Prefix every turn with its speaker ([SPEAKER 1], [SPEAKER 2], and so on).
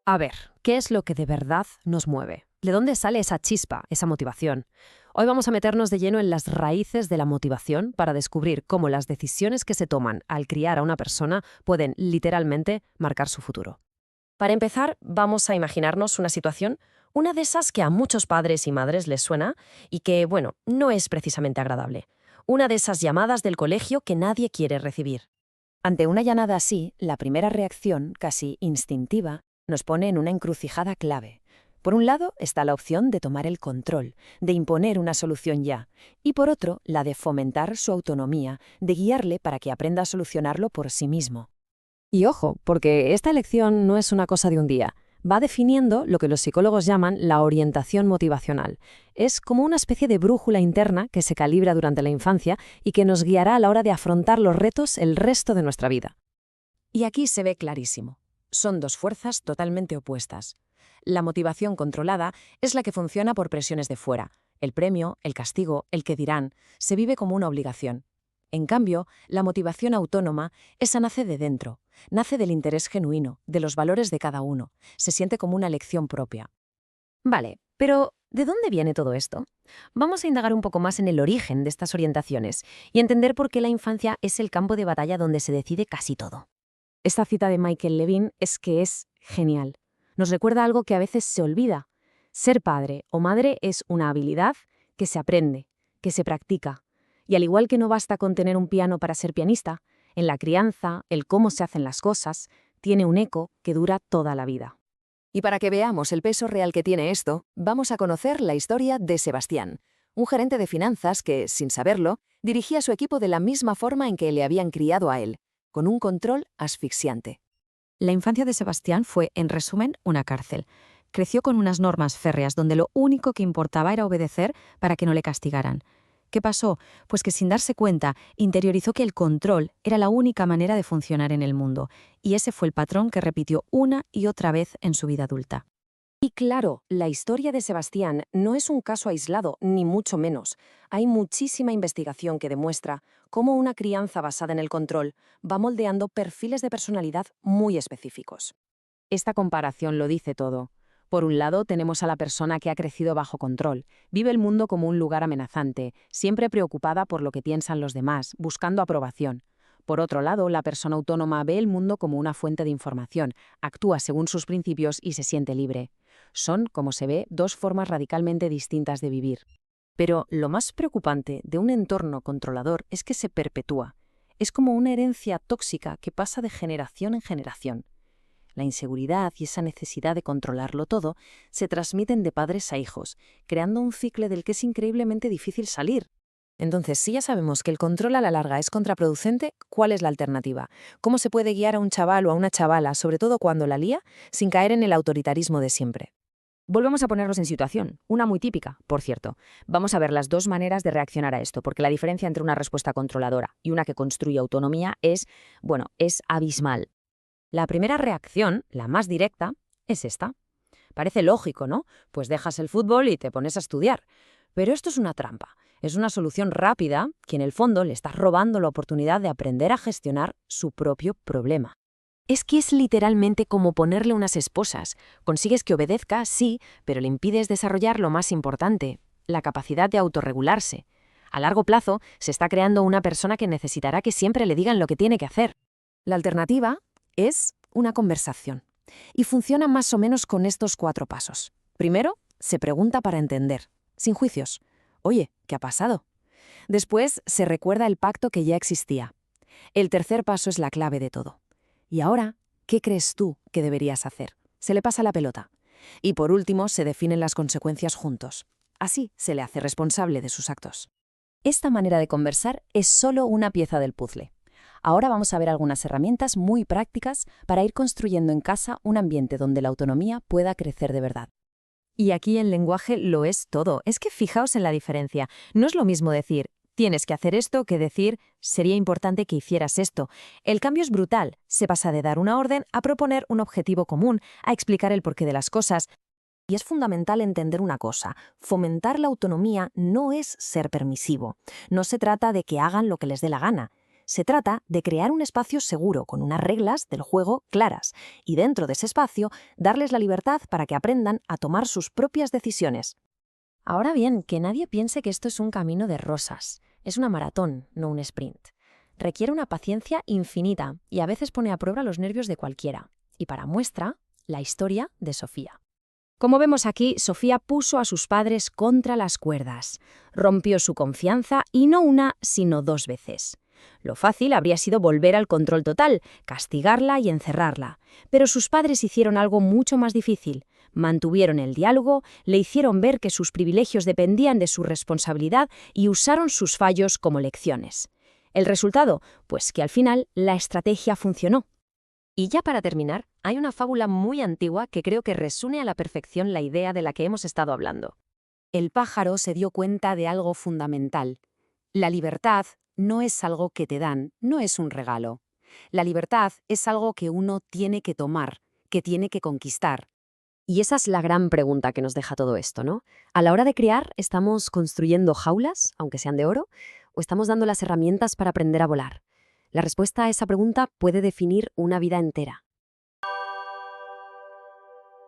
[SPEAKER 1] A ver, ¿qué es lo que de verdad nos mueve? ¿De dónde sale esa chispa, esa motivación? Hoy vamos a meternos de lleno en las raíces de la motivación para descubrir cómo las decisiones que se toman al criar a una persona pueden literalmente marcar su futuro. Para empezar, vamos a imaginarnos una situación, una de esas que a muchos padres y madres les suena y que, bueno, no es precisamente agradable. Una de esas llamadas del colegio que nadie quiere recibir.
[SPEAKER 2] Ante una llamada así, la primera reacción, casi instintiva, nos pone en una encrucijada clave. Por un lado está la opción de tomar el control, de imponer una solución ya, y por otro, la de fomentar su autonomía, de guiarle para que aprenda a solucionarlo por sí mismo.
[SPEAKER 1] Y ojo, porque esta elección no es una cosa de un día. Va definiendo lo que los psicólogos llaman la orientación motivacional. Es como una especie de brújula interna que se calibra durante la infancia y que nos guiará a la hora de afrontar los retos el resto de nuestra vida.
[SPEAKER 2] Y aquí se ve clarísimo. Son dos fuerzas totalmente opuestas. La motivación controlada es la que funciona por presiones de fuera. El premio, el castigo, el que dirán, se vive como una obligación. En cambio, la motivación autónoma, esa nace de dentro, nace del interés genuino, de los valores de cada uno, se siente como una elección propia.
[SPEAKER 1] Vale, pero ¿de dónde viene todo esto? Vamos a indagar un poco más en el origen de estas orientaciones y entender por qué la infancia es el campo de batalla donde se decide casi todo. Esta cita de Michael Levine es que es genial. Nos recuerda algo que a veces se olvida. Ser padre o madre es una habilidad que se aprende, que se practica. Y al igual que no basta con tener un piano para ser pianista, en la crianza, el cómo se hacen las cosas, tiene un eco que dura toda la vida.
[SPEAKER 2] Y para que veamos el peso real que tiene esto, vamos a conocer la historia de Sebastián, un gerente de finanzas que, sin saberlo, dirigía su equipo de la misma forma en que le habían criado a él, con un control asfixiante.
[SPEAKER 3] La infancia de Sebastián fue, en resumen, una cárcel. Creció con unas normas férreas donde lo único que importaba era obedecer para que no le castigaran. ¿Qué pasó? Pues que sin darse cuenta, interiorizó que el control era la única manera de funcionar en el mundo, y ese fue el patrón que repitió una y otra vez en su vida adulta.
[SPEAKER 1] Y claro, la historia de Sebastián no es un caso aislado, ni mucho menos. Hay muchísima investigación que demuestra cómo una crianza basada en el control va moldeando perfiles de personalidad muy específicos. Esta comparación lo dice todo. Por un lado, tenemos a la persona que ha crecido bajo control, vive el mundo como un lugar amenazante, siempre preocupada por lo que piensan los demás, buscando aprobación. Por otro lado, la persona autónoma ve el mundo como una fuente de información, actúa según sus principios y se siente libre. Son, como se ve, dos formas radicalmente distintas de vivir. Pero lo más preocupante de un entorno controlador es que se perpetúa. Es como una herencia tóxica que pasa de generación en generación. La inseguridad y esa necesidad de controlarlo todo se transmiten de padres a hijos, creando un ciclo del que es increíblemente difícil salir. Entonces, si ya sabemos que el control a la larga es contraproducente, ¿cuál es la alternativa? ¿Cómo se puede guiar a un chaval o a una chavala, sobre todo cuando la lía, sin caer en el autoritarismo de siempre?
[SPEAKER 3] Volvemos a ponernos en situación, una muy típica, por cierto. Vamos a ver las dos maneras de reaccionar a esto, porque la diferencia entre una respuesta controladora y una que construye autonomía es abismal. La primera reacción, la más directa, es esta. Parece lógico, ¿no? Pues dejas el fútbol y te pones a estudiar. Pero esto es una trampa. Es una solución rápida que en el fondo le estás robando la oportunidad de aprender a gestionar su propio problema. Es que es literalmente como ponerle unas esposas. Consigues que obedezca, sí, pero le impides desarrollar lo más importante, la capacidad de autorregularse. A largo plazo, se está creando una persona que necesitará que siempre le digan lo que tiene que hacer.
[SPEAKER 1] La alternativa es una conversación. Y funciona más o menos con estos 4 pasos. Primero, se pregunta para entender, sin juicios. Oye, ¿qué ha pasado? Después, se recuerda el pacto que ya existía. El tercer paso es la clave de todo. Y ahora, ¿qué crees tú que deberías hacer? Se le pasa la pelota. Y por último, se definen las consecuencias juntos. Así se le hace responsable de sus actos. Esta manera de conversar es solo una pieza del puzzle. Ahora vamos a ver algunas herramientas muy prácticas para ir construyendo en casa un ambiente donde la autonomía pueda crecer de verdad. Y aquí el lenguaje lo es todo. Es que fijaos en la diferencia. No es lo mismo decir, tienes que hacer esto, que decir, sería importante que hicieras esto. El cambio es brutal. Se pasa de dar una orden a proponer un objetivo común, a explicar el porqué de las cosas. Y es fundamental entender una cosa, fomentar la autonomía no es ser permisivo. No se trata de que hagan lo que les dé la gana. Se trata de crear un espacio seguro con unas reglas del juego claras y dentro de ese espacio darles la libertad para que aprendan a tomar sus propias decisiones.
[SPEAKER 2] Ahora bien, que nadie piense que esto es un camino de rosas. Es una maratón, no un sprint. Requiere una paciencia infinita y a veces pone a prueba los nervios de cualquiera. Y para muestra, la historia de Sofía. Como vemos aquí, Sofía puso a sus padres contra las cuerdas. Rompió su confianza y no una, sino 2 veces. Lo fácil habría sido volver al control total, castigarla y encerrarla. Pero sus padres hicieron algo mucho más difícil. Mantuvieron el diálogo, le hicieron ver que sus privilegios dependían de su responsabilidad y usaron sus fallos como lecciones. ¿El resultado? Pues que al final la estrategia funcionó.
[SPEAKER 1] Y ya para terminar, hay una fábula muy antigua que creo que resume a la perfección la idea de la que hemos estado hablando. El pájaro se dio cuenta de algo fundamental. La libertad no es algo que te dan, no es un regalo. La libertad es algo que uno tiene que tomar, que tiene que conquistar. Y esa es la gran pregunta que nos deja todo esto, ¿no? A la hora de criar, ¿estamos construyendo jaulas, aunque sean de oro, o estamos dando las herramientas para aprender a volar? La respuesta a esa pregunta puede definir una vida entera.